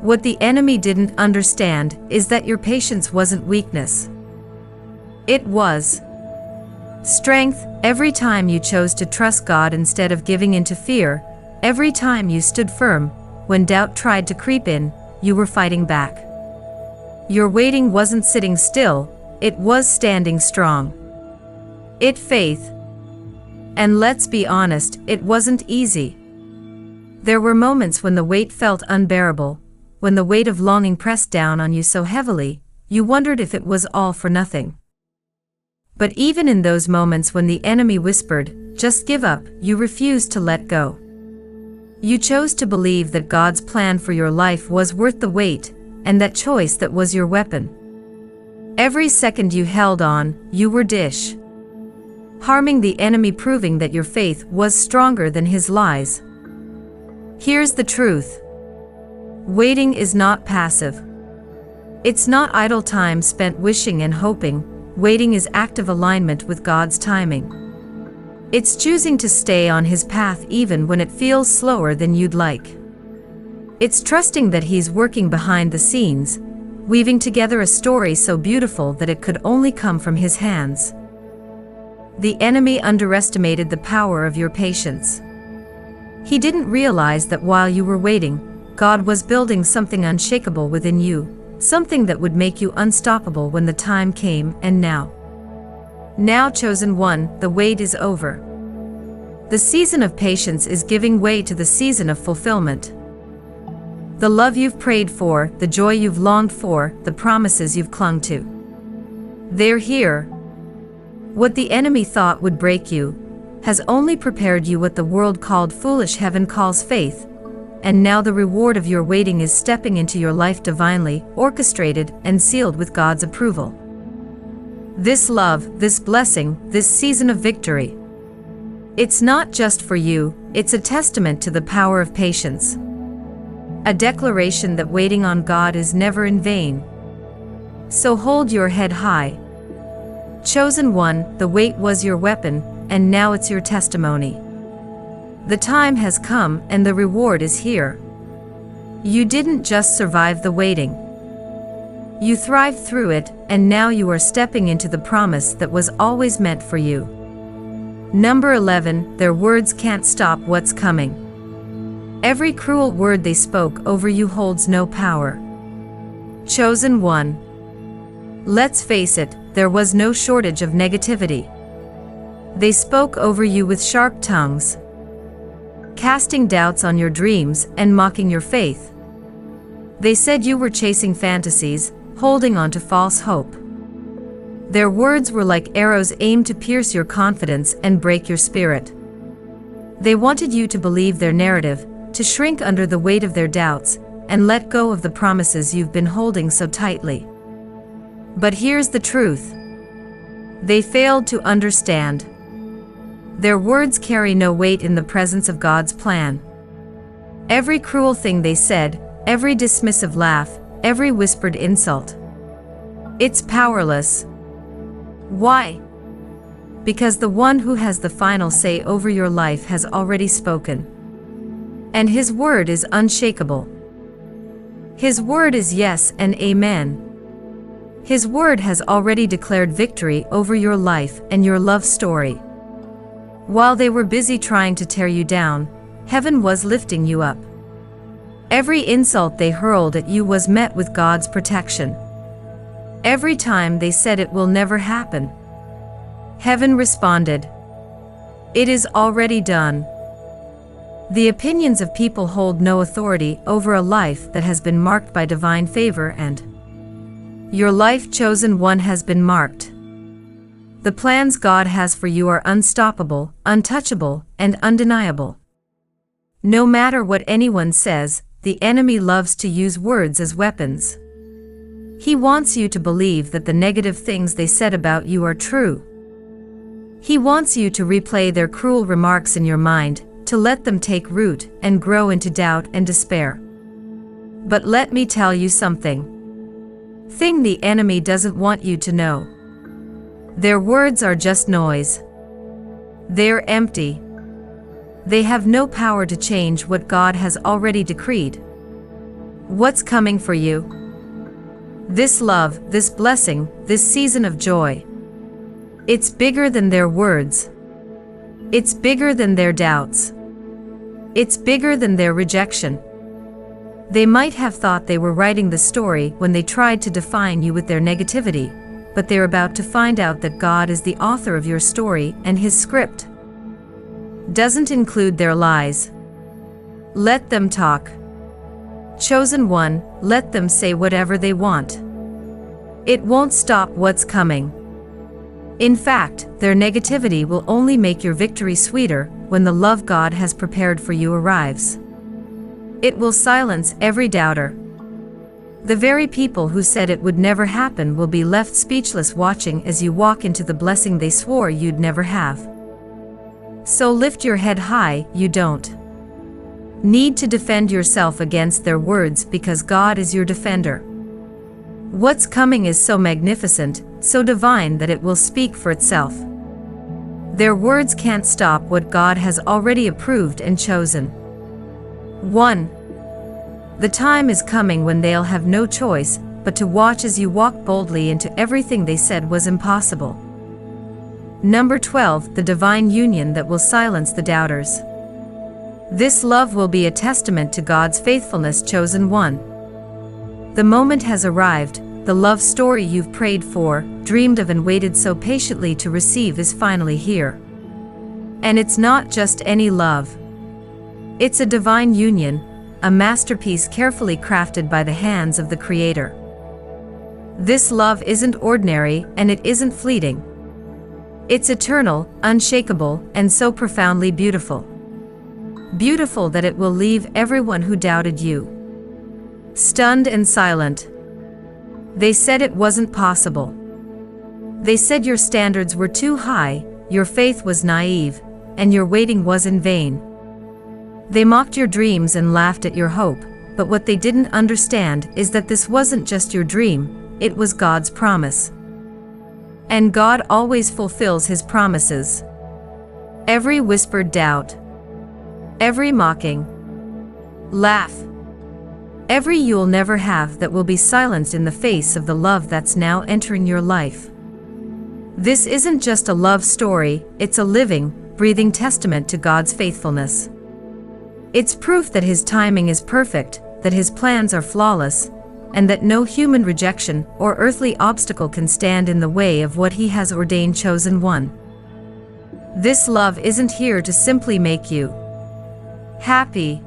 What the enemy didn't understand is that your patience wasn't weakness. It was strength. Every time you chose to trust God instead of giving in to fear, every time you stood firm, when doubt tried to creep in, you were fighting back. Your waiting wasn't sitting still, it was standing strong. It faith. And let's be honest, it wasn't easy. There were moments when the weight felt unbearable, when the weight of longing pressed down on you so heavily, you wondered if it was all for nothing. But even in those moments when the enemy whispered, "Just give up," you refused to let go. You chose to believe that God's plan for your life was worth the wait, and that choice that was your weapon. Every second you held on, you were harming the enemy, proving that your faith was stronger than his lies. Here's the truth. Waiting is not passive. It's not idle time spent wishing and hoping. Waiting is active alignment with God's timing. It's choosing to stay on His path even when it feels slower than you'd like. It's trusting that He's working behind the scenes, weaving together a story so beautiful that it could only come from His hands. The enemy underestimated the power of your patience. He didn't realize that while you were waiting, God was building something unshakable within you, something that would make you unstoppable when the time came. And now, chosen one, the wait is over. The season of patience is giving way to the season of fulfillment. The love you've prayed for, the joy you've longed for, the promises you've clung to. They're here. What the enemy thought would break you has only prepared you what the world called foolish, heaven calls faith. And now the reward of your waiting is stepping into your life, divinely orchestrated and sealed with God's approval. This love, this blessing, this season of victory. It's not just for you, it's a testament to the power of patience. A declaration that waiting on God is never in vain. So hold your head high. Chosen one, the wait was your weapon, and now it's your testimony. The time has come and the reward is here. You didn't just survive the waiting. You thrived through it, and now you are stepping into the promise that was always meant for you. Number 11, their words can't stop what's coming. Every cruel word they spoke over you holds no power. Chosen one. Let's face it, there was no shortage of negativity. They spoke over you with sharp tongues, casting doubts on your dreams and mocking your faith. They said you were chasing fantasies, holding on to false hope. Their words were like arrows aimed to pierce your confidence and break your spirit. They wanted you to believe their narrative, to shrink under the weight of their doubts, and let go of the promises you've been holding so tightly. But here's the truth. They failed to understand. Their words carry no weight in the presence of God's plan. Every cruel thing they said, every dismissive laugh, every whispered insult. It's powerless. Why? Because the one who has the final say over your life has already spoken. And His word is unshakable. His word is yes and amen. His word has already declared victory over your life and your love story. While they were busy trying to tear you down, heaven was lifting you up. Every insult they hurled at you was met with God's protection. Every time they said it will never happen, heaven responded, "It is already done." The opinions of people hold no authority over a life that has been marked by divine favor, and your life, chosen one, has been marked. The plans God has for you are unstoppable, untouchable, and undeniable. No matter what anyone says, the enemy loves to use words as weapons. He wants you to believe that the negative things they said about you are true. He wants you to replay their cruel remarks in your mind, to let them take root and grow into doubt and despair. But let me tell you something. Thing the enemy doesn't want you to know. Their words are just noise. They're empty. They have no power to change what God has already decreed. What's coming for you? This love, this blessing, this season of joy. It's bigger than their words. It's bigger than their doubts. It's bigger than their rejection. They might have thought they were writing the story when they tried to define you with their negativity, but they're about to find out that God is the author of your story, and His script doesn't include their lies. Let them talk. Chosen one, let them say whatever they want. It won't stop what's coming. In fact, their negativity will only make your victory sweeter when the love God has prepared for you arrives. It will silence every doubter. The very people who said it would never happen will be left speechless watching as you walk into the blessing they swore you'd never have. So lift your head high, you don't need to defend yourself against their words because God is your defender. What's coming is so magnificent, so divine that it will speak for itself. Their words can't stop what God has already approved and chosen. 1. The time is coming when they'll have no choice but to watch as you walk boldly into everything they said was impossible. Number 12, the divine union that will silence the doubters. This love will be a testament to God's faithfulness, chosen one. The moment has arrived. The love story you've prayed for, dreamed of, and waited so patiently to receive is finally here. And it's not just any love. It's a divine union, a masterpiece carefully crafted by the hands of the Creator. This love isn't ordinary, and it isn't fleeting. It's eternal, unshakable, and so profoundly beautiful. Beautiful that it will leave everyone who doubted you stunned and silent. They said it wasn't possible. They said your standards were too high, your faith was naive, and your waiting was in vain. They mocked your dreams and laughed at your hope, but what they didn't understand is that this wasn't just your dream, it was God's promise. And God always fulfills His promises. Every whispered doubt, every mocking laugh, every you'll never have that will be silenced in the face of the love that's now entering your life. This isn't just a love story, it's a living, breathing testament to God's faithfulness. It's proof that His timing is perfect, that His plans are flawless, and that no human rejection or earthly obstacle can stand in the way of what He has ordained, chosen one. This love isn't here to simply make you happy.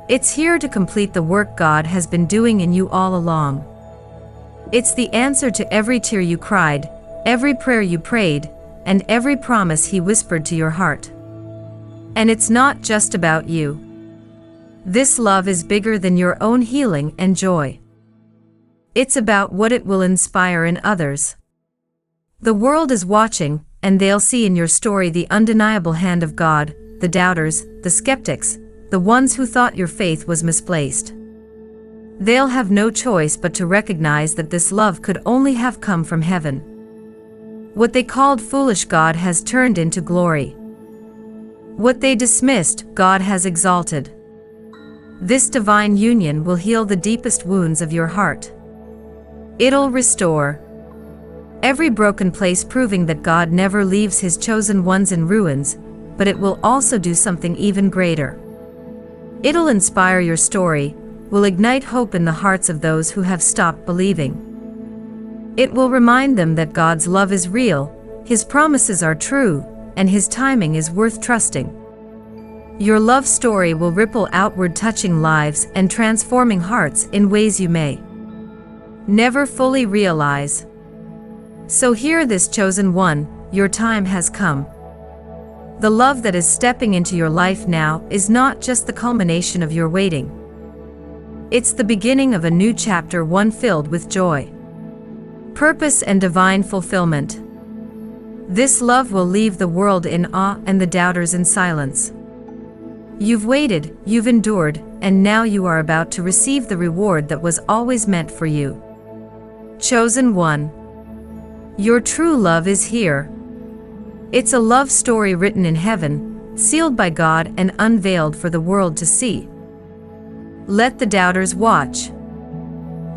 It's here to complete the work God has been doing in you all along. It's the answer to every tear you cried, every prayer you prayed, and every promise He whispered to your heart. And it's not just about you. This love is bigger than your own healing and joy. It's about what it will inspire in others. The world is watching, and they'll see in your story the undeniable hand of God, the doubters, the skeptics, the ones who thought your faith was misplaced. They'll have no choice but to recognize that this love could only have come from heaven. What they called foolish, God has turned into glory. What they dismissed, God has exalted. This divine union will heal the deepest wounds of your heart. It'll restore every broken place, proving that God never leaves His chosen ones in ruins, but it will also do something even greater. It'll inspire your story, will ignite hope in the hearts of those who have stopped believing. It will remind them that God's love is real, His promises are true, and His timing is worth trusting. Your love story will ripple outward, touching lives and transforming hearts in ways you may never fully realize. So hear this, chosen one, your time has come. The love that is stepping into your life now is not just the culmination of your waiting. It's the beginning of a new chapter, one filled with joy, purpose, and divine fulfillment. This love will leave the world in awe and the doubters in silence. You've waited, you've endured, and now you are about to receive the reward that was always meant for you. Chosen one, your true love is here. It's a love story written in heaven, sealed by God and unveiled for the world to see. Let the doubters watch.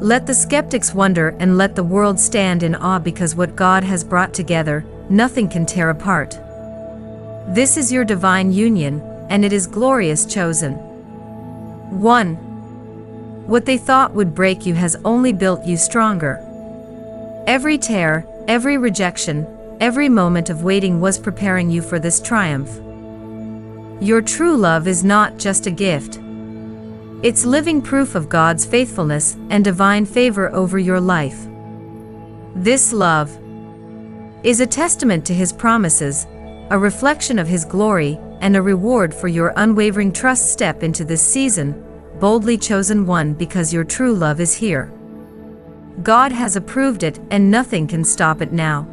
Let the skeptics wonder, and let the world stand in awe, because what God has brought together, nothing can tear apart. This is your divine union, and it is glorious, chosen. 1. What they thought would break you has only built you stronger. Every tear, every rejection, every moment of waiting was preparing you for this triumph. Your true love is not just a gift. It's living proof of God's faithfulness and divine favor over your life. This love is a testament to His promises, a reflection of His glory, and a reward for your unwavering trust. Step into this season, boldly chosen one, because your true love is here. God has approved it, and nothing can stop it now.